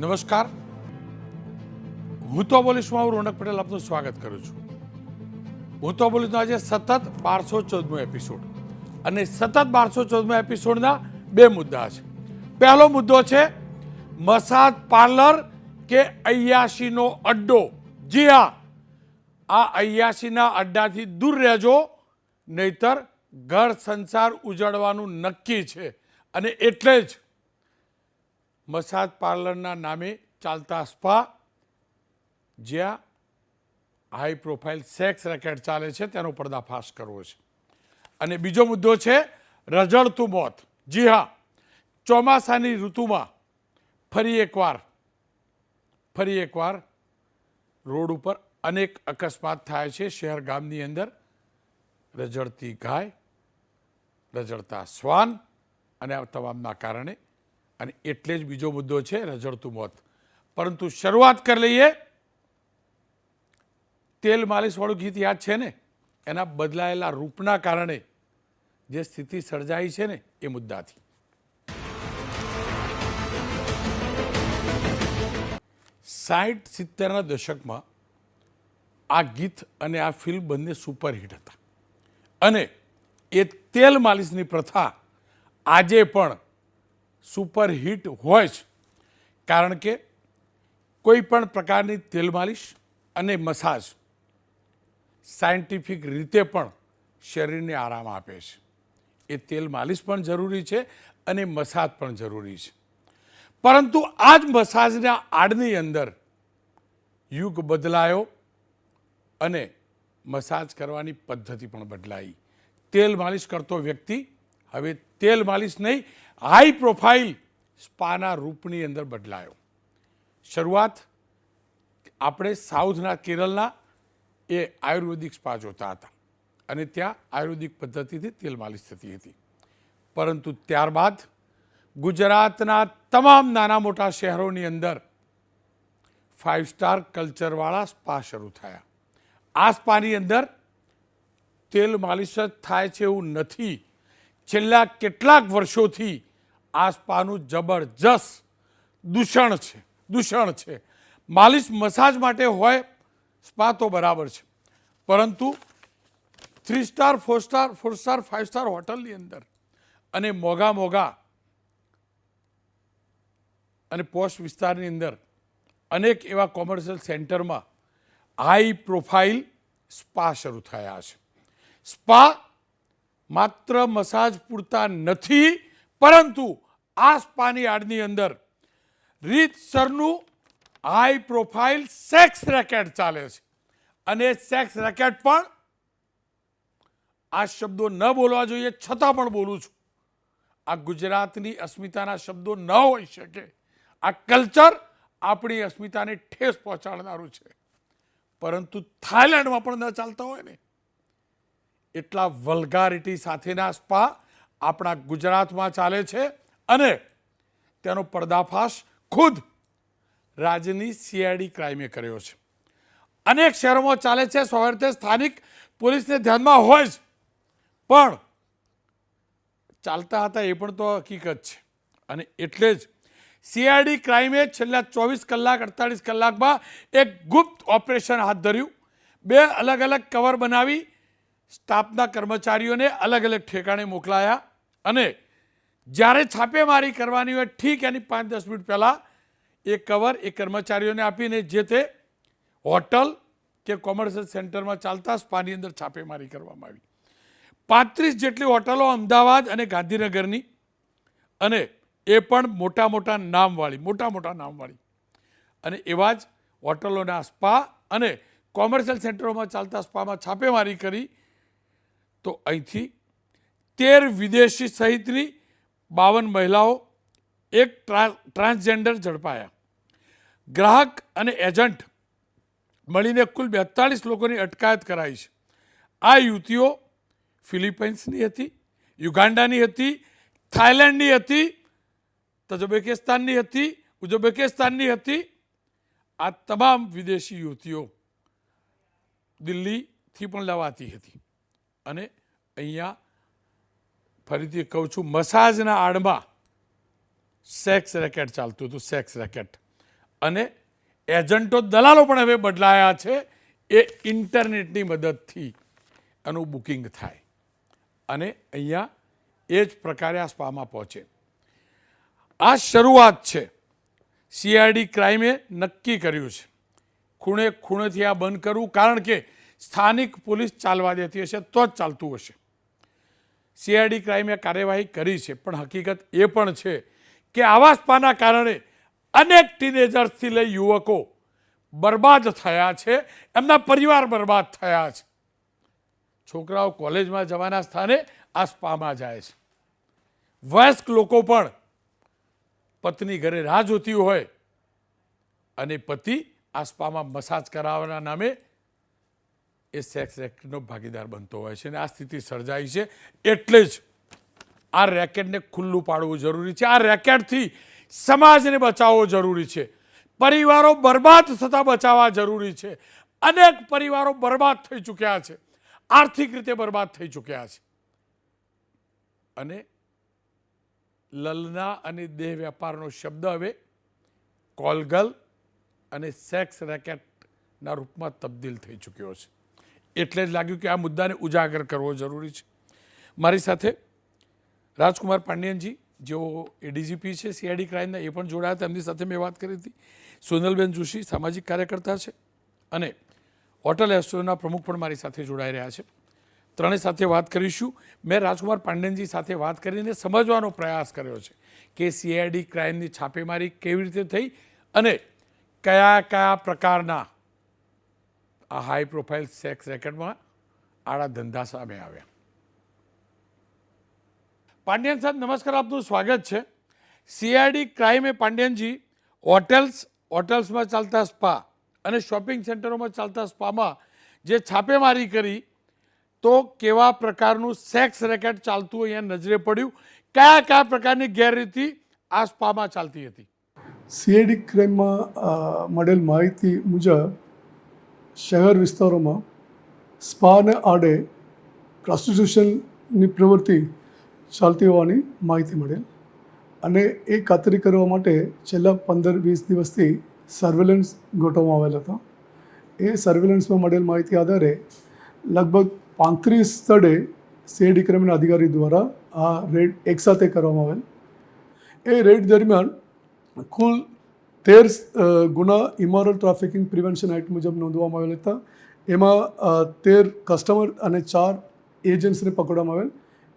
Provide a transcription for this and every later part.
નમસ્કાર, હું તો બોલીશમાં હું રોનક પટેલ આપનું સ્વાગત કરું છું. હું તો બોલીશનો આજે સતત 1214મો એપિસોડ અને સતત 1214મા એપિસોડના બે મુદ્દા છે. પહેલો મુદ્દો છે મસાજ પાર્લર કે અય્યાશીનો અડ્ડો. જી હા, આ અય્યાશીના અડ્ડાથી દૂર રહેજો, નહીતર ઘર સંસાર ઉજળવાનું નક્કી છે. અને એટલે જ મસાજ પાર્લરના નામે ચાલતા સ્પા, જ્યાં હાઈ પ્રોફાઇલ સેક્સ રેકેટ ચાલે છે, તેનો પર્દાફાશ કરવો છે. અને બીજો મુદ્દો છે રઝળતું મોત. જી હા, ચોમાસાની ઋતુમાં ફરી એકવાર રોડ ઉપર અનેક અકસ્માત થાય છે શહેર ગામની અંદર. રઝળતી ગાય, રઝળતા શ્વાન અને આ તમામના કારણે. અને એટલે જ બીજો મુદ્દો છે રઝળતું મોત. પરંતુ શરૂઆત કરી લઈએ, તેલ માલિશવાળું ગીત યાદ છે ને, એના બદલાયેલા રૂપના કારણે જે સ્થિતિ સર્જાઈ છે ને, એ મુદ્દાથી. 60-70ના દશકમાં આ ગીત અને આ ફિલ્મ બંને સુપરહિટ હતા. અને એ તેલ માલિશની પ્રથા આજે પણ સુપરહિટ હોય છે, કારણ કે કોઈ પણ પ્રકારની તેલ માલિશ અને મસાજ સાયન્ટિફિક રીતે પણ શરીરને આરામ આપે છે. એ તેલ માલિશ પણ જરૂરી છે અને મસાજ પણ જરૂરી છે. પરંતુ આ જ મસાજના આડની અંદર યુગ બદલાયો અને મસાજ કરવાની પદ્ધતિ પણ બદલાઈ. તેલ માલિશ કરતો વ્યક્તિ હવે તેલ માલિશ નહીં, હાઈ પ્રોફાઇલ સ્પાના રૂપની અંદર બદલાયો. શરૂઆત આપણે સાઉથના કેરળના એ આયુર્વેદિક સ્પા જોતા હતા અને ત્યાં આયુર્વેદિક પદ્ધતિથી તેલ માલિશ થતી હતી. પરંતુ ત્યારબાદ ગુજરાતના તમામ નાના મોટા શહેરોની અંદર 5 સ્ટાર કલ્ચરવાળા સ્પા શરૂ થયા. આ સ્પાની અંદર તેલ માલિશ જ થાય છે એવું નથી. છેલ્લા કેટલાક વર્ષોથી આ સ્પાનું જબરજસ્ત દૂષણ છે. માલિશ મસાજ માટે હોય સ્પા તો બરાબર છે, પરંતુ 3 સ્ટાર 4 સ્ટાર 5 સ્ટાર હોટલની અંદર અને મોંઘા અને પોશ વિસ્તારની અંદર અનેક એવા કોમર્શિયલ સેન્ટરમાં હાઈ પ્રોફાઇલ સ્પા શરૂ થયા છે. સ્પા માત્ર મસાજ પૂરતા નથી, પરંતુ આ સ્પાની આડની અંદર રીતસરનું હાઈ પ્રોફાઇલ સેક્સ રેકેટ ચાલે છે. અને સેક્સ રેકેટ પણ, આ શબ્દો ન બોલવા જોઈએ છતાં પણ બોલું છું, આ ગુજરાતની અસ્મિતાના શબ્દો ન હોઈ શકે. આ કલ્ચર આપણી અસ્મિતાને ઠેસ પહોંચાડનારું છે. પરંતુ થાઈલેન્ડમાં પણ ન ચાલતા હોય ને એટલા વલ્ગારિટી સાથેના સ્પા આપણા ગુજરાતમાં ચાલે છે. અને તેનો પર્દાફાશ ખુદ રાજ્યની CID ક્રાઇમે કર્યો છે. અનેક શહેરોમાં ચાલે છે, સ્વાભાવિક સ્થાનિક પોલીસને ધ્યાનમાં હોય જ, પણ ચાલતા હતા એ પણ તો હકીકત છે. અને એટલે જ CID ક્રાઇમે છેલ્લા 24 કલાક 48 કલાકમાં એક ગુપ્ત ઓપરેશન હાથ ધર્યું. 2 અલગ અલગ કવર બનાવી સ્ટાફના કર્મચારીઓને અલગ અલગ ઠેકાણે મોકલાયા. અને જ્યારે છાપેમારી કરવાની હોય ઠીક એની 5-10 મિનિટ પહેલાં એ કવર એ કર્મચારીઓને આપીને જે તે હોટલ કે કોમર્શિયલ સેન્ટરમાં ચાલતા સ્પાની અંદર છાપેમારી કરવામાં આવી. 35 જેટલી હોટલો અમદાવાદ અને ગાંધીનગરની, અને એ પણ મોટા નામવાળી અને એવા જ હોટલોના સ્પા અને કોમર્શિયલ સેન્ટરોમાં ચાલતા સ્પામાં છાપેમારી કરી. તો અહીંથી 13 વિદેશી સહિતની 52 મહિલાઓ, એક ટ્રાન્સજેન્ડર ઝડપાયા. ગ્રાહક અને એજન્ટ મળીને કુલ 42 લોકોની અટકાયત કરાઈ છે. આ યુવતીઓ ફિલિપાઇન્સની હતી, યુગાન્ડાની હતી, થાઈલેન્ડની હતી, ઉઝબેકિસ્તાનની હતી. આ તમામ વિદેશી યુવતીઓ દિલ્હીથી પણ લવાતી હતી. અને અહીંયા ફરીથી કહું છું, મસાજના આડમાં સેક્સ રેકેટ ચાલતું હતું. સેક્સ રેકેટ અને એજન્ટો દલાલો પણ હવે બદલાયા છે. એ ઇન્ટરનેટની મદદથી એનું બુકિંગ થાય અને અહીંયા એ જ પ્રકારે આ સ્પામાં પહોંચે. આ શરૂઆત છે. સીઆઈડી ક્રાઇમે નક્કી કર્યું છે ખૂણે ખૂણેથી આ બંધ કરવું, કારણ કે સ્થાનિક પોલીસ ચાલવા દેતી હશે તો જ ચાલતું હશે. સીઆઈડી ક્રાઇમે કાર્યવાહી કરી છે, પણ હકીકત એ પણ છે કે આવા સ્પાના કારણે અનેક ટીનેજર્સથી લઈ યુવકો બરબાદ થયા છે, એમના પરિવાર બરબાદ થયા છે. છોકરાઓ કોલેજમાં જવાના સ્થાને આ સ્પામાં જાય છે. વયસ્ક લોકો પણ પત્ની ઘરે રાહ જોતી હોય અને પતિ આ સ્પામાં મસાજ કરાવવાના નામે એ સેક્સ રેકેટનો ભાગીદાર બનતો હોય છે અને આ સ્થિતિ સર્જાઈ છે. એટલે જ આ રેકેટને ખુલ્લું પાડવું જરૂરી છે. આ રેકેટથી સમાજને બચાવવો જરૂરી છે. પરિવારો બરબાદ થતા બચાવવા જરૂરી છે. અનેક પરિવારો બરબાદ થઈ ચૂક્યા છે, આર્થિક રીતે બરબાદ થઈ ચૂક્યા છે. અને લલના અને દેહ વેપારનો શબ્દ હવે કોલગલ અને સેક્સ રેકેટના રૂપમાં તબદીલ થઈ ચૂક્યો છે. એટલે જ લાગ્યું કે આ મુદ્દાને ઉજાગર કરવો જરૂરી છે. મારી સાથે રાજકુમાર પાંડિયનજી, જેઓ એડીજીપી છે સીઆઈડી ક્રાઇમના, એ પણ જોડાયા હતા. એમની સાથે મેં વાત કરી હતી. સોનલબેન જોશી સામાજિક કાર્યકર્તા છે અને હોટલ એસ્ટ્રોના પ્રમુખ પણ મારી સાથે જોડાઈ રહ્યા છે. ત્રણેય સાથે વાત કરીશું. મેં રાજકુમાર પાંડેનજી સાથે વાત કરીને સમજવાનો પ્રયાસ કર્યો છે કે સીઆઈડી ક્રાઇમની છાપેમારી કેવી રીતે થઈ અને કયા કયા પ્રકારના આ હાઈ પ્રોફાઇલ સેક્સ રેકેટમાં આડા ધંધા સામે આવ્યા. પાંડ્યન સાહેબ નમસ્કાર, આપનું સ્વાગત છે. સીઆઈડી ક્રાઇમે પાંડ્યનજી હોટેલ્સમાં ચાલતા સ્પા અને શોપિંગ સેન્ટરોમાં ચાલતા સ્પામાં જે છાપેમારી કરી તો કેવા પ્રકારનું સેક્સ રેકેટ ચાલતું અહીંયા નજરે પડ્યું, કયા કયા પ્રકારની ગેરરીતિ આ સ્પામાં ચાલતી હતી? સીઆઈડી ક્રાઇમમાં મળેલ માહિતી મુજબ શહેર વિસ્તારોમાં સ્પાને આડે પ્રોસ્ટિટ્યુશનની પ્રવૃત્તિ ચાલતી હોવાની માહિતી મળેલ અને એ ખાતરી કરવા માટે છેલ્લા 15-20 દિવસથી સર્વેલન્સ ગોઠવવામાં આવેલ હતા. એ સર્વેલન્સમાં મળેલ માહિતી આધારે લગભગ 35 સ્થળે સીઆઈડી ક્રાઇમના અધિકારી દ્વારા આ રેડ એકસાથે કરવામાં આવેલ. એ રેડ દરમિયાન કુલ 13 ગુના ઇમોરલ ટ્રાફિકિંગ પ્રિવેન્શન એક્ટ મુજબ નોંધવામાં આવેલ હતા. એમાં 13 કસ્ટમર અને 4 એજન્ટ્સને પકડવામાં આવેલ.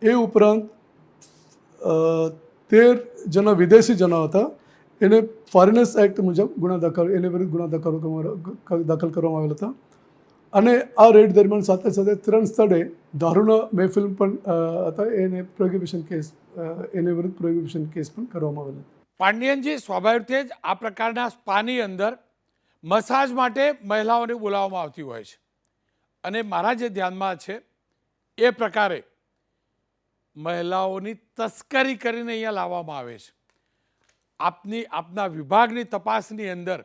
એ ઉપરાંત 13 જણા વિદેશી જણા હતા. એને ફોરેનર્સ એક્ટ મુજબ એને વિરુદ્ધ ગુના દાખલ કરવામાં આવેલ હતા. અને આ રેડ દરમિયાન સાથે સાથે 3 સ્થળે દારૂના મહેફિલ પણ હતા. એને વિરુદ્ધ પ્રોહિબિશન કેસ પણ કરવામાં આવેલ. પાંડ્યનજી, સ્વાભાવિક જ આ પ્રકારના સ્પાની અંદર મસાજ માટે મહિલાઓને બોલાવવામાં આવતી હોય છે અને મારા જે ધ્યાનમાં છે એ પ્રકારે મહિલાઓની તસ્કરી કરીને અહીંયા લાવવામાં આવે છે. આપના વિભાગની તપાસની અંદર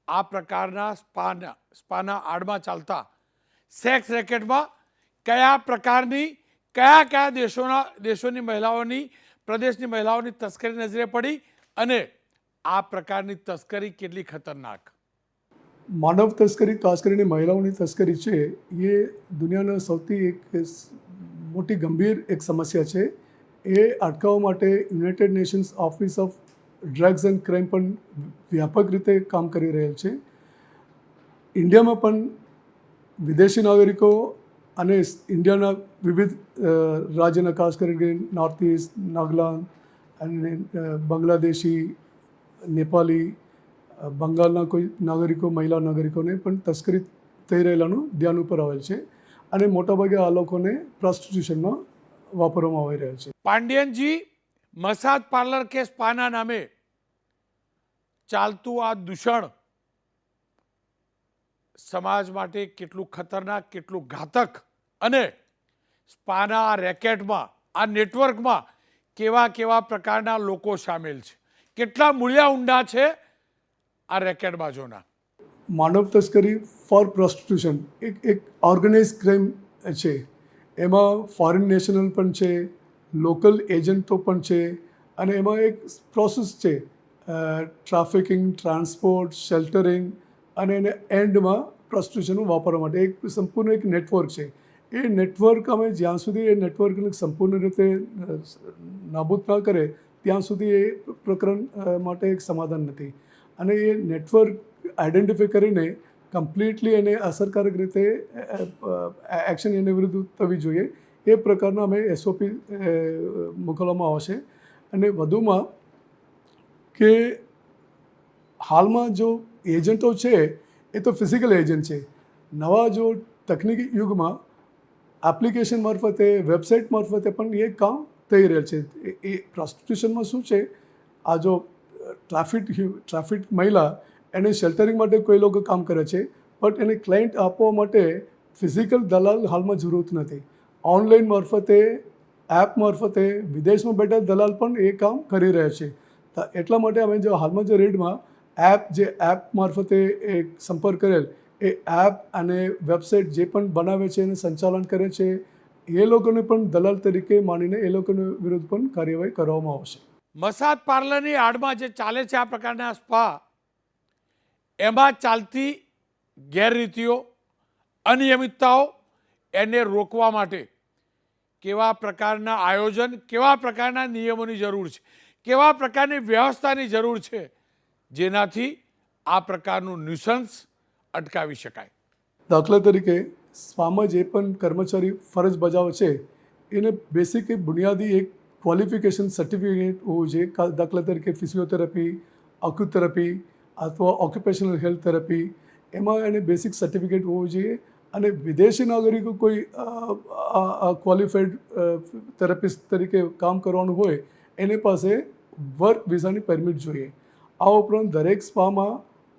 આ પ્રકારના સ્પાના આડમાં ચાલતા સેક્સ રેકેટમાં કયા પ્રકારની કયા દેશોની મહિલાઓની પ્રદેશની મહિલાઓની તસ્કરી નજરે પડી અને આ પ્રકારની તસ્કરી કેટલી ખતરનાક? માનવ તસ્કરી, ખાસ કરીને મહિલાઓની તસ્કરી છે, એ દુનિયાના સૌથી એક મોટી ગંભીર એક સમસ્યા છે. એ અટકાવવા માટે United Nations office of drugs and crime પણ વ્યાપક રીતે કામ કરી રહેલ છે. ઇન્ડિયામાં પણ વિદેશી નાગરિકો અને ઇન્ડિયાના વિવિધ રાજ્યના, ખાસ કરીને નોર્થ ઇસ્ટ, નાગાલેન્ડ અને બાંગ્લાદેશી, નેપાળી, બંગાળના કોઈ નાગરિકો, મહિલા નાગરિકોને પણ તસ્કરી થઈ રહેલાનું ધ્યાન ઉપર આવેલ છે અને મોટાભાગે આ લોકોને પ્રોસ્ટિટ્યુશનમાં વાપરવામાં આવી રહ્યા છે. પાંડ્યનજી, મસાજ પાર્લર કે સ્પાના નામે ચાલતું આ દૂષણ સમાજ માટે કેટલું ખતરનાક, કેટલું ઘાતક અને સ્પાના આ રેકેટમાં, આ નેટવર્કમાં કેવા પ્રકારના લોકો સામેલ છે, કેટલા મૂળિયા ઊંડા છે આ રેકેટ બાજુના? માનવ તસ્કરી ફોર પ્રોસ્ટિટ્યુશન એક ઓર્ગેનાઇઝ ક્રાઇમ છે. એમાં ફોરેન નેશનલ પણ છે, લોકલ એજન્ટો પણ છે અને એમાં એક પ્રોસેસ છે ટ્રાફિકિંગ, ટ્રાન્સપોર્ટ, શેલ્ટરિંગ અને એને એન્ડમાં પ્રોસ્ટિટ્યુશનનું વાપરવા માટે એક સંપૂર્ણ એક નેટવર્ક છે. એ નેટવર્ક અમે જ્યાં સુધી એ નેટવર્કને સંપૂર્ણ રીતે નાબૂદ ન કરે ત્યાં સુધી એ પ્રકરણ માટે એક સમાધાન નથી. અને એ નેટવર્ક આઈડેન્ટિફાઈ કરીને કમ્પ્લીટલી એને અસરકારક રીતે એક્શન એની વિરુદ્ધ થવી જોઈએ. એ પ્રકારના અમે એસઓપી મોકલવામાં આવશે. અને વધુમાં કે હાલમાં જો એજન્ટો છે એ તો ફિઝિકલ એજન્ટ છે. નવા જો તકનીકી યુગમાં એપ્લિકેશન મારફતે, વેબસાઇટ મારફતે પણ એ કામ થઈ રહેલ છે. એ પ્રોસ્ટિટ્યુશનમાં શું છે, આ જો ટ્રાફિક મહિલા એને શેલ્ટરિંગ માટે કોઈ લોકો કામ કરે છે, બટ એને ક્લાયન્ટ આપવા માટે ફિઝિકલ દલાલ હાલમાં જરૂરત નથી. ઓનલાઈન મારફતે, એપ મારફતે વિદેશમાં બેઠા દલાલ પણ એ કામ કરી રહ્યા છે. તો એટલા માટે અમે જો હાલમાં જે રેડમાં એપ મારફતે એ સંપર્ક કરેલ, એ એપ અને વેબસાઇટ જે પણ બનાવે છે એને સંચાલન કરે છે, એ લોકોને પણ દલાલ તરીકે માનીને એ લોકોને વિરુદ્ધ પણ કાર્યવાહી કરવામાં આવશે. મસાજ પાર્લરની આડમાં જે ચાલે છે આ પ્રકારના સ્પા, એમાં ચાલતી ગેરરીતિઓ, અનિયમિતતાઓ એને રોકવા માટે કેવા પ્રકારના આયોજન, કેવા પ્રકારના નિયમોની જરૂર છે, કેવા પ્રકારની વ્યવસ્થાની જરૂર છે, જેનાથી આ પ્રકારનું ન્યુસન્સ અટકાવી શકાય. દાખલા તરીકે સ્પામાં જે પણ કર્મચારી ફરજ બજાવે છે એને બેસિક બુનિયાદી એક ક્વોલિફિકેશન સર્ટિફિકેટ હોવું જોઈએ. દાખલા તરીકે ફિઝિયોથેરાપી, અક્યુથેરાપી અથવા ઓક્યુપેશનલ હેલ્થ થેરાપી, એમાં એને બેસિક સર્ટિફિકેટ હોવું જોઈએ. અને વિદેશી નાગરિકો કોઈ ક્વોલિફાઈડ થેરાપિસ્ટ તરીકે કામ કરવાનું હોય એની પાસે વર્ક વિઝાની પરમિટ જોઈએ. આ ઉપરાંત દરેક સ્પામાં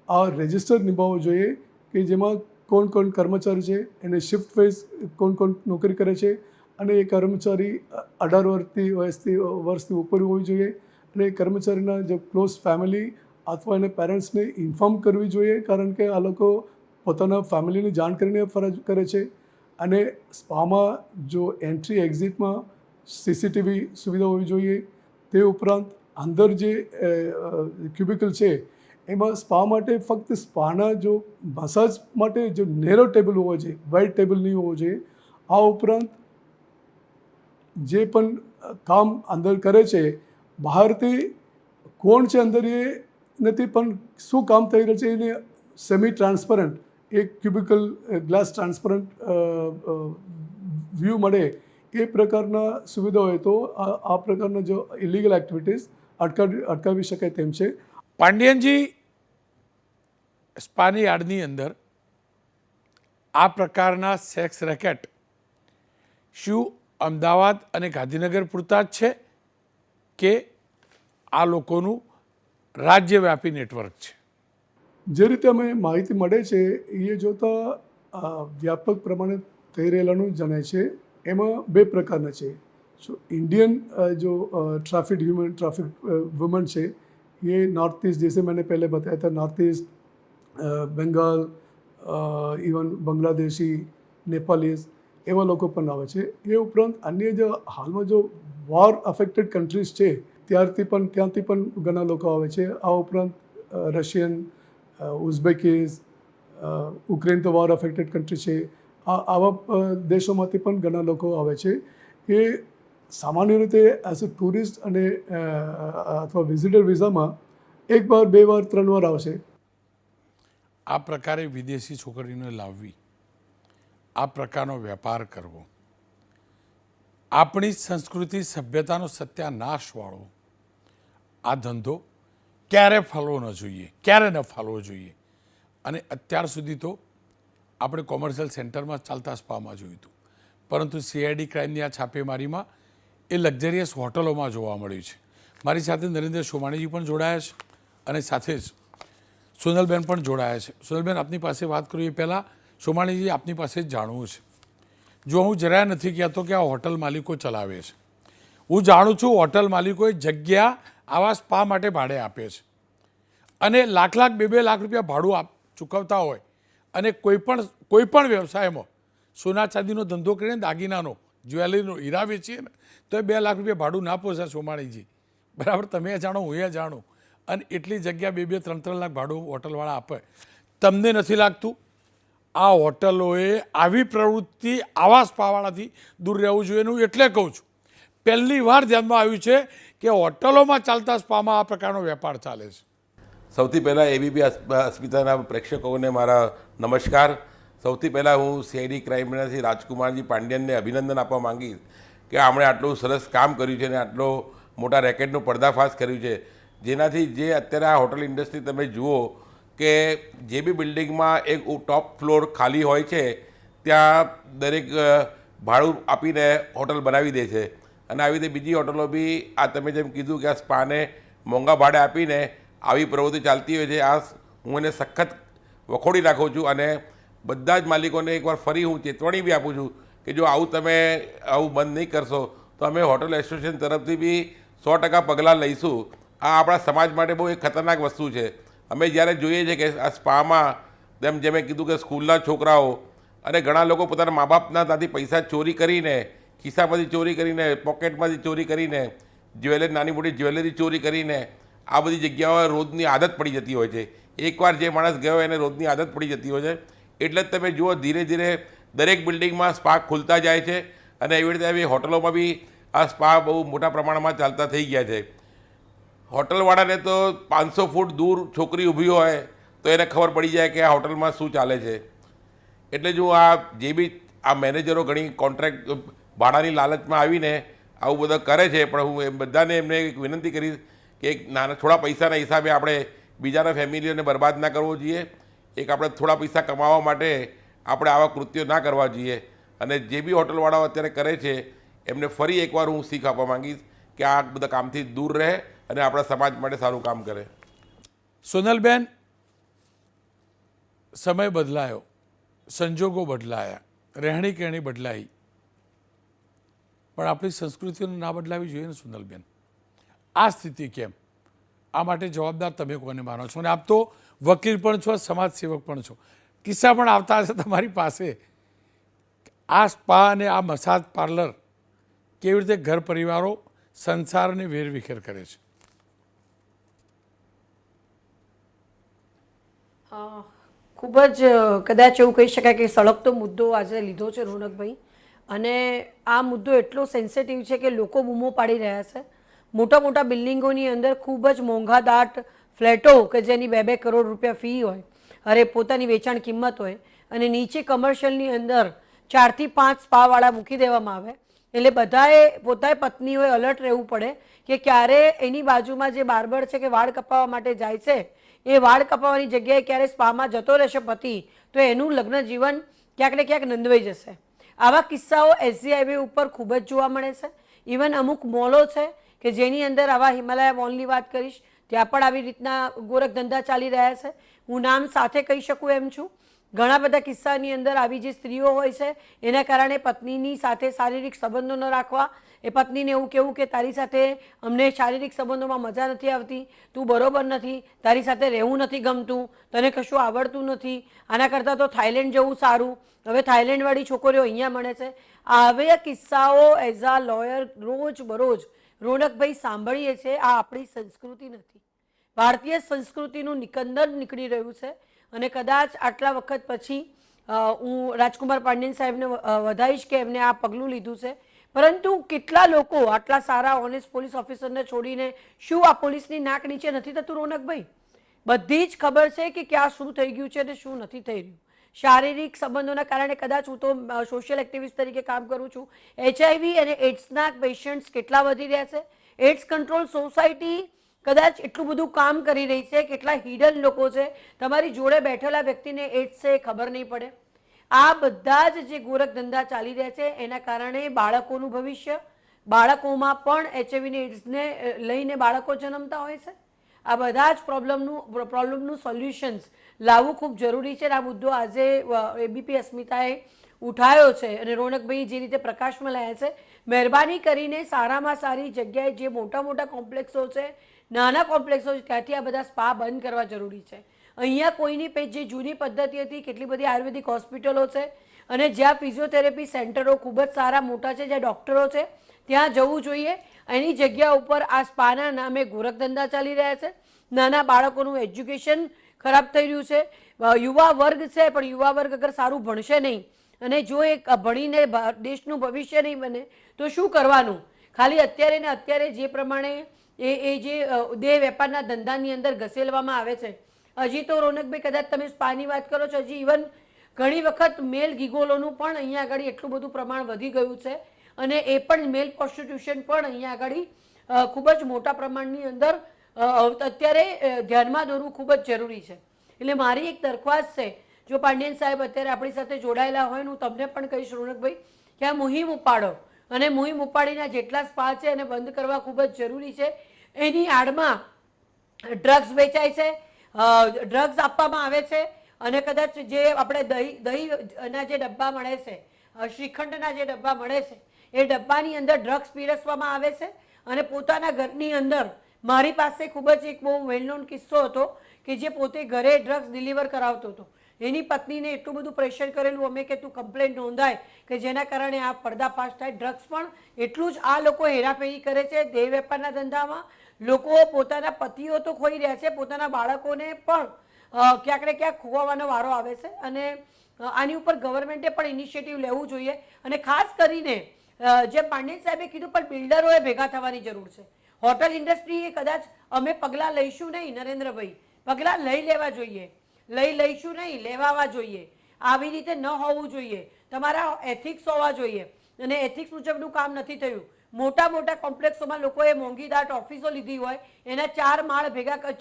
આ રજિસ્ટર નિભાવવો જોઈએ કે જેમાં કોણ કોણ કર્મચારી છે, એને શિફ્ટ વાઇઝ કોણ કોણ નોકરી કરે છે, અને એ કર્મચારી 18 વર્ષથી ઉપર હોવી જોઈએ. અને એ કર્મચારીના જે ક્લોઝ ફેમિલી અથવા એને પેરેન્ટ્સને ઇન્ફોર્મ કરવી જોઈએ, કારણ કે આ લોકો પોતાના ફેમિલીની જાણ કરીને ફરજ કરે છે. અને સ્પામાં જો એન્ટ્રી એક્ઝિટમાં સીસીટીવી સુવિધા હોવી જોઈએ. તે ઉપરાંત અંદર જે ક્યુબિકલ છે એમાં સ્પા માટે ફક્ત સ્પાના જો મસાજ માટે જો નેરો ટેબલ હોવો જોઈએ, વાઇડ ટેબલ નહીં હોવો જોઈએ. આ ઉપરાંત જે પણ કામ અંદર કરે છે બહારથી કોણ છે અંદર એ નથી, પણ શું કામ થઈ રહ્યું છે એને સેમી ટ્રાન્સપરન્ટ એક ક્યુબિકલ ગ્લાસ ટ્રાન્સપરન્ટ વ્યૂ મળે એ પ્રકારના સુવિધા હોય તો આ પ્રકારના જો ઇલીગલ એક્ટિવિટીઝ અટકાવી શકાય તેમ છે. પાંડિયનજી, સ્પાની યાર્ડની અંદર આ પ્રકારના સેક્સ રેકેટ શું અમદાવાદ અને ગાંધીનગર પૂરતા જ છે કે આ લોકોનું રાજ્યવ્યાપી નેટવર્ક છે? જે રીતે અમે માહિતી મળે છે એ જોતાં વ્યાપક પ્રમાણે થઈ રહેલાનું જણાય છે. એમાં બે પ્રકારના છે. इंडियन जो ट्रैफिक वुमेन છે ये नॉर्थ ईस्ट, जैसे मैंने पहले बताया था, north east, Bengal, even Bangladeshi, Nepalese એવા લોકો પણ આવે છે. એ ઉપરાંત અન્ય જો હાલમાં જો વોર અફેક્ટેડ કન્ટ્રીઝ છે ત્યાંથી પણ ઘણા લોકો આવે છે. આ ઉપરાંત રશિયન, ઉઝબેકીઝ, યુક્રેન તો વોર અફેક્ટેડ કન્ટ્રી છે. આવા દેશોમાંથી પણ ઘણા લોકો આવે છે. એ સામાન્ય રીતે એઝ અ ટુરિસ્ટ અને અથવા વિઝિટર વિઝામાં 1 વાર, 2 વાર, 3 વાર આવશે. આ પ્રકારે વિદેશી છોકરીઓને લાવવી, આ પ્રકારનો વેપાર કરવો, આપણી સંસ્કૃતિ સભ્યતાનો સત્યાનાશવાળો આ ધંધો ક્યારે ફાલવો ન જોઈએ, ક્યારે ન ફાલવો જોઈએ. અને અત્યાર સુધી તો આપણે કોમર્શિયલ સેન્ટરમાં ચાલતા સ્પામાં જોયું હતું, પરંતુ સીઆઈડી ક્રાઇમની આ છાપેમારીમાં એ લક્ઝરિયસ હોટલોમાં જોવા મળ્યું છે. મારી સાથે નરેન્દ્ર સોમાણીજી પણ જોડાયા છે અને સાથે જ સોનલબેન પણ જોડાયા છે. સોનલબેન, આપની પાસે વાત કરું એ પહેલાં સોમાણીજી આપની પાસે જ જાણવું છે. જો હું જરાય નથી કહેતો કે આ હોટલ માલિકો ચલાવે છે, હું જાણું છું હોટલ માલિકોએ જગ્યા આવા સ્પા માટે ભાડે આપે છે અને લાખ, 2 લાખ રૂપિયા ભાડું ચૂકવતા હોય. અને કોઈ પણ વ્યવસાયમાં સોના ચાંદીનો ધંધો કરીને, દાગીનાનો, જ્વેલરીનો, હીરા વેચીએ ને તો એ 2 લાખ રૂપિયા ભાડું ના પોસાય સોમાણીજી. બરાબર, તમે એ જાણો, હું એ જાણું. અને એટલી જગ્યા 2-3 લાખ ભાડું હોટલવાળા આપે, તમને નથી લાગતું આ હોટલોએ આવી પ્રવૃત્તિ આવા સ્પાવાળાથી દૂર રહેવું જોઈએ? હું એટલે કહું છું, પહેલી વાર ધ્યાનમાં આવ્યું છે કે હોટલોમાં ચાલતા સ્પામાં આ પ્રકારનો વેપાર ચાલે છે. સૌથી પહેલાં એબીપી અસ્મિતાના પ્રેક્ષકોને મારા નમસ્કાર. સૌથી પહેલાં હું સીઆઈડી ક્રાઇમ બ્રાન્ચથી રાજકુમારજી પાંડ્યનને અભિનંદન આપવા માંગીશ કે આમણે આટલું સરસ કામ કર્યું છે અને આટલો મોટા રેકેટનું પર્દાફાશ કર્યું છે, જેનાથી જે અત્યારે આ હોટલ ઇન્ડસ્ટ્રી તમે જુઓ કે જે બી બિલ્ડિંગમાં એક ટોપ ફ્લોર ખાલી હોય છે ત્યાં દરેક ભાડું આપીને હોટલ બનાવી દે છે. અને આવી રીતે બીજી હોટલો બી આ તમે જેમ કીધું કે આ સ્પાને મોંઘા ભાડે આપીને આવી પ્રવૃત્તિ ચાલતી હોય છે. આ હું એને સખત વખોડી નાખું છું અને બધા જ માલિકોને એકવાર ફરી હું ચેતવણી બી આપું છું કે જો આવું તમે આવું બંધ નહીં કરશો તો અમે હોટલ એસોસિએશન તરફથી બી 100% પગલાં લઈશું. આ આપણા સમાજ માટે બહુ એક ખતરનાક વસ્તુ છે. અમે જ્યારે જોઈએ છીએ કે આ સ્પામાં જેમ મેં કીધું કે સ્કૂલના છોકરાઓ અને ઘણા લોકો પોતાના મા બાપના ત્યાંથી પૈસા ચોરી કરીને, ખિસ્સામાંથી ચોરી કરીને, પોકેટમાંથી ચોરી કરીને, નાની મોટી જ્વેલરી ચોરી કરીને આ બધી જગ્યાઓ રોજની આદત પડી જતી હોય છે. એકવાર જે માણસ ગયો એને રોજની આદત પડી જતી હોય છે. એટલે જ તમે જુઓ ધીરે ધીરે દરેક બિલ્ડિંગમાં સ્પા ખુલતા જાય છે અને એવી રીતે આવી હોટલોમાં બી આ સ્પા બહુ મોટા પ્રમાણમાં ચાલતા થઈ ગયા છે. હોટલવાળાને તો 500 ફૂટ દૂર છોકરી ઊભી હોય તો એને ખબર પડી જાય કે આ હોટલમાં શું ચાલે છે. એટલે જો આ જે બી આ મેનેજરો ઘણી કોન્ટ્રાક્ટ ભાડાની લાલચમાં આવીને આવું બધું કરે છે, પણ હું બધાને એમને એક વિનંતી કરીશ કે એક થોડા પૈસાના હિસાબે આપણે બીજાના ફેમિલીઓને બરબાદ ના કરવો જોઈએ. એક આપણે થોડા પૈસા કમાવા માટે આપણે આવા કૃત્યો ના કરવા જોઈએ. અને જે બી હોટલવાળાઓ અત્યારે કરે છે એમને ફરી એકવાર હું શીખ આપવા માંગીશ કે આ બધા કામથી દૂર રહે અને આપણા સમાજ માટે સારું કામ કરે. સોનલબેન, સમય બદલાયો, સંજોગો બદલાયા, રહેણી કહેણી બદલાઈ, પણ આપણી સંસ્કૃતિને ના બદલાવી જોઈએ ને સોનલબેન? આ સ્થિતિ કેમ? આ માટે જવાબદાર તમે કોને માનો છો? અને આપ તો વકીલ પણ છો, સમાજ સેવક પણ છો, કિસ્સા પણ આવતા હશે તમારી પાસે. આ સ્પા અને આ મસાજ પાર્લર કેવી રીતે ઘર પરિવારો, સંસારને વેરવિખેર કરે છે? ખૂબ જ કદાચ એવું કહી શકાય કે સળગતો મુદ્દો આજે લીધો છે રોનકભાઈ. અને આ મુદ્દો એટલો સેન્સિટિવ છે કે લોકો બૂમો પાડી રહ્યા છે. મોટા મોટા બિલ્ડિંગોની અંદર ખૂબ જ મોંઘા દાટ ફ્લેટો કે જેની 2-2 કરોડ રૂપિયા ફી હોય, અરે પોતાની વેચાણ કિંમત હોય, અને નીચે કમર્શિયલની અંદર 4 થી 5 સ્પાવાળા મૂકી દેવામાં આવે. એટલે પોતાએ પત્નીઓએ અલર્ટ રહેવું પડે કે ક્યારે એની બાજુમાં જે બાર્બર છે કે વાળ કપાવવા માટે જાય છે એ વાળ કપાવવાની જગ્યાએ ક્યારે સ્પામાં જતો રહેશે પતિ, તો એનું લગ્ન જીવન ક્યાંક ને ક્યાંક નંદવાઈ જશે. આવા કિસ્સાઓ એસજી હાઈવે ઉપર ખૂબ જ જોવા મળે છે. ઇવન અમુક મોલો છે કે જેની અંદર આવા હિમાલયા મોલની વાત કરીશ, ત્યાં પણ આવી રીતના ગોરખ ધંધા ચાલી રહ્યા છે. હું નામ સાથે કહી શકું એમ છું. ઘણા બધા કિસ્સાની અંદર આવી જે સ્ત્રીઓ હોય છે એના કારણે પત્નીની સાથે શારીરિક સંબંધો ન રાખવા, એ પત્નીને એવું કહેવું કે તારી સાથે અમને શારીરિક સંબંધોમાં મજા નથી આવતી, તું બરોબર નથી, તારી સાથે રહેવું નથી ગમતું, તને કશું આવડતું નથી, આના કરતાં તો થાઈલેન્ડ જવું સારું. હવે થાઈલેન્ડવાળી છોકરીઓ અહીંયા મળે છે. હવે કિસ્સાઓ એઝ અ લોયર રોજ બરોજ રોનકભાઈ સાંભળીએ છીએ. આ આપણી સંસ્કૃતિ નથી, ભારતીય સંસ્કૃતિનું નિકંદન નીકળી રહ્યું છે. અને કદાચ આટલા વખત પછી હું રાજકુમાર પાંડ્યન સાહેબને વધારીશ કે એમને આ પગલું લીધું છે. પરંતુ કેટલા લોકો આટલા સારા ઓનેસ્ટ પોલીસ ઓફિસરને છોડીને શું આ પોલીસની નાક નીચે નથી થતું રોનકભાઈ? બધી જ ખબર છે કે ક્યાં શું થઈ ગયું છે અને શું નથી થઈ રહ્યું. શારીરિક સંબંધોના કારણે કદાચ હું તો સોશિયલ એક્ટિવિસ્ટ તરીકે કામ કરું છું. HIV અને એડ્સના પેશન્ટ્સ કેટલા વધી રહ્યા છે. એડ્સ કંટ્રોલ સોસાયટી કદાચ એટલું બધું કામ કરી રહી છે, કેટલા હિડન લોકો છે, તમારી જોડે બેઠેલા વ્યક્તિને એડ્સ છે એ ખબર નહીં પડે. આ બધા જ જે ગોરખ ધંધા ચાલી રહ્યા છે એના કારણે બાળકોનું ભવિષ્ય, બાળકોમાં પણ HIV ને એડ્સને લઈને બાળકો જન્મતા હોય છે. આ બધા જ પ્રોબ્લેમનું સોલ્યુશન્સ લાવવું ખૂબ જરૂરી છે. આ મુદ્દો આજે એબીપી અસ્મિતાએ ઉઠાવ્યો છે અને રોનકભાઈ જે રીતે પ્રકાશમાં લાયા છે, મહેરબાની કરીને સારામાં સારી જગ્યાએ જે મોટા મોટા કોમ્પ્લેક્સો છે, નાના કોમ્પ્લેક્સો છે, ત્યાંથી આ બધા સ્પા બંધ કરવા જરૂરી છે. અહીંયા કોઈની પેજ જે જૂની પદ્ધતિ હતી, કેટલી બધી આયુર્વેદિક હોસ્પિટલો છે અને જ્યાં ફિઝિયોથેરાપી સેન્ટરો ખૂબ જ સારા મોટા છે, જ્યાં ડૉક્ટરો છે, ત્યાં જવું જોઈએ. એની જગ્યા ઉપર આ સ્પાના નામે ગોરખ ધંધા ચાલી રહ્યા છે. નાના બાળકોનું એજ્યુકેશન ખરાબ થઈ રહ્યું છે. યુવા વર્ગ છે, પણ યુવા વર્ગ અગર સારું ભણશે નહીં અને જો એ ભણીને દેશનું ભવિષ્ય નહીં બને તો શું કરવાનું? ખાલી અત્યારે ને અત્યારે જે પ્રમાણે એ જે દેહ વેપારના ધંધાની અંદર ઘસેલવામાં આવે છે. હજી તો રોનકભાઈ કદાચ તમે સ્પાની વાત કરો છો, હજી ઇવન ઘણી વખત મેલ ગીગોલોનું પણ અહીંયા આગળ એટલું બધું પ્રમાણ વધી ગયું છે અને એ પણ મેલ પ્રોસ્ટિટ્યુશન પણ અહીંયા આગળ ખૂબ જ મોટા પ્રમાણની અંદર અત્યારે ધ્યાનમાં દોરવું ખૂબ જ જરૂરી છે. એટલે મારી એક દરખાસ્ત છે, જો પાંડિયન સાહેબ અત્યારે આપણી સાથે જોડાયેલા હોય, હું તમને પણ કહીશ રોનકભાઈ કે આ મુહિમ ઉપાડો અને મુહિમ ઉપાડીને જેટલા સ્પા છે એને બંધ કરવા ખૂબ જ જરૂરી છે. એની આડમાં ડ્રગ્સ વેચાય છે, ડ્રગ્સ આપવામાં આવે છે અને કદાચ જે આપણે દહીંના જે ડબ્બા મળે છે, શ્રીખંડના જે ડબ્બા મળે છે, એ ડબ્બાની અંદર ડ્રગ્સ પીરસવામાં આવે છે અને પોતાના ઘરની અંદર મારી પાસે ખૂબ જ એક બહુ વેલ નોન કિસ્સો હતો કે જે પોતે ઘરે ડ્રગ્સ ડિલિવર કરાવતો હતો. એની પત્નીને એટલું બધું પ્રેશર કરેલું અમે કે તું કમ્પ્લેન્ટ નોંધાય કે જેના કારણે આ પર્દાફાશ થાય. ડ્રગ્સ પણ એટલું જ આ લોકો હેરાફેરી કરે છે દેહ વેપારના ધંધામાં. લોકો પોતાના પતિઓ તો ખોઈ રહ્યા છે, પોતાના બાળકોને પણ ક્યાંક ને ક્યાંક ખોવાનો વારો આવે છે અને આની ઉપર ગવર્મેન્ટે પણ ઇનિશિયેટિવ લેવું જોઈએ. અને ખાસ કરીને જે પાંડિયન સાહેબે કીધું પણ બિલ્ડરોએ ભેગા થવાની જરૂર છે. હોટલ ઇન્ડસ્ટ્રીએ કદાચ અમે પગલાં લઈશું નહીં નરેન્દ્રભાઈ, પગલાં લેવા જોઈએ, લઈશું નહીં, લેવાવા જોઈએ. આવી રીતે ન હોવું જોઈએ. તમારા એથિક્સ હોવા જોઈએ અને એથિક્સ મુજબનું કામ નથી થયું. મોટા મોટા કોમ્પ્લેક્સોમાં લોકોએ મોંઘીદાટ ઓફિસો લીધી હોય, એના 4 માળ ભેગા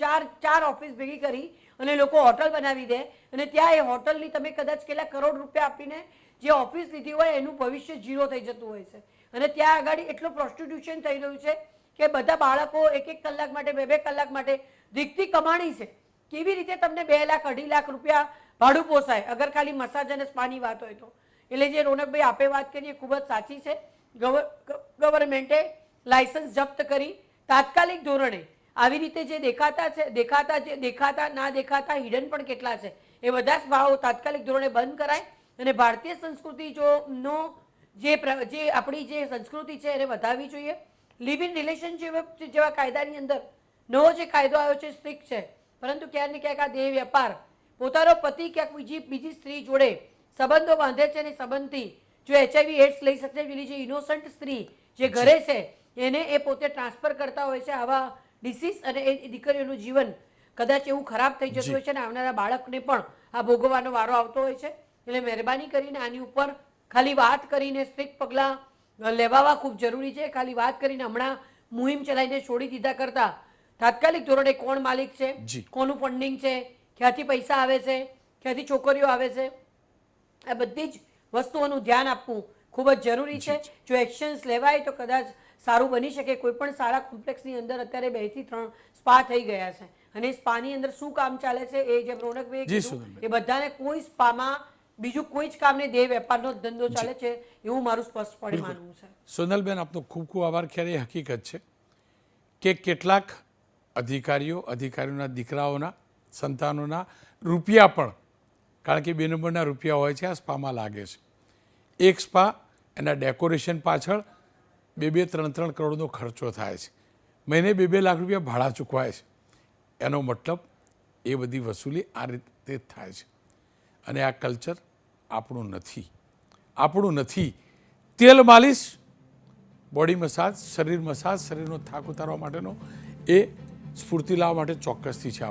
ચાર ઓફિસ ભેગી કરી અને લોકો હોટલ બનાવી દે અને ત્યાં એ હોટલની તમે કદાચ કેટલા કરોડ રૂપિયા આપીને જે ઓફિસ લીધી હોય એનું ભવિષ્ય ઝીરો થઈ જતું હોય છે અને ત્યાં આગળ એટલું પ્રોસ્ટિટ્યુશન થઈ રહ્યું છે કે બધા બાળકો 1-1 કલાક માટે 2-2 કલાક માટે દીકતી કમાણી છે. કેવી રીતે તમને 2 લાખ 2.5 લાખ રૂપિયા ભાડું પોસાય અગર ખાલી મસાજ અને સ્પાની વાત હોય તો? એટલે જે રોનકભાઈ આપે વાત કરી એ ખૂબ જ સાચી છે. ગવર્મેન્ટે લાયસન્સ જપ્ત કરી તાત્કાલિક ધોરણે આવી રીતે જે દેખાતા ના દેખાતા હિડન પણ કેટલા છે એ બધા સ્પાઓ તાત્કાલિક ધોરણે બંધ કરાય અને ભારતીય સંસ્કૃતિ જે આપણી જે સંસ્કૃતિ છે એને વધારવી જોઈએ. લિવ ઇન રિલેશનશિપ જેવા કાયદાની અંદર નવો જે કાયદો આવ્યો છે સ્ટ્રિક્ટ છે, પરંતુ ક્યાંક ને ક્યાંક આ દેહ વેપાર પોતાનો પતિ ક્યાંક બીજી સ્ત્રી જોડે સંબંધો બાંધે છે અને સંબંધથી જો HIV એડ્સ લઈ શકશે પેલી જે ઇનોસન્ટ સ્ત્રી જે ઘરે છે એને એ પોતે ટ્રાન્સફર કરતા હોય છે આવા ડિસીઝ અને એ દીકરીઓનું જીવન કદાચ એવું ખરાબ થઈ જતું હોય છે અને આવનારા બાળકને પણ આ ભોગવવાનો વારો આવતો હોય છે. એટલે મહેરબાની કરીને આની ઉપર ખાલી વાત કરીને સ્ટ્રિક્ટ પગલાં લેવાવા ખૂબ જરૂરી છે. ખાલી વાત કરીને હમણાં મુહિમ ચલાવીને છોડી દીધા કરતા તાત્કાલિક ધોરણે કોણ માલિક છે, કોનું ફંડિંગ છે, ક્યાંથી પૈસા આવે છે, ક્યાંથી છોકરીઓ આવે છે, આ બધી જ વસ્તુઓનું ધ્યાન આપવું ખૂબ જ જરૂરી છે. જો એક્શન્સ લેવાય તો કદાચ સારું બની શકે. કોઈ પણ સારા કોમ્પ્લેક્સની અંદર અત્યારે 2 થી 3 સ્પા થઈ ગયા છે અને સ્પાની અંદર શું કામ ચાલે છે એ જેમ રોનકભાઈ કીધું એ બધાને કોઈ સ્પામાં બીજું કોઈ જ કામ નહીં, દેહ વેપારનો ધંધો ચાલે છે એવું મારું સ્પષ્ટપણે માનવું છે. સોનલબેન, આપનો ખૂબ ખૂબ આભાર. ખેર એ હકીકત છે કે કેટલાક અધિકારીઓના દીકરાઓના સંતાનોના રૂપિયા પણ, કારણ કે 2 નંબરના રૂપિયા હોય છે, આ સ્પામાં લાગે છે. એક સ્પા એના ડેકોરેશન પાછળ 2-3 કરોડનો ખર્ચો થાય છે. મહિને 2 લાખ રૂપિયા ભાડા ચૂકવાય છે. એનો મતલબ એ બધી વસૂલી આ રીતે જ થાય છે અને આ કલ્ચર આપણું નથી. તેલ માલિશ, બોડી મસાજ, શરીરનો થાક ઉતારવા માટેનો એ સ્ફૂર્તિ લાવવા માટે ચોક્કસથી છે.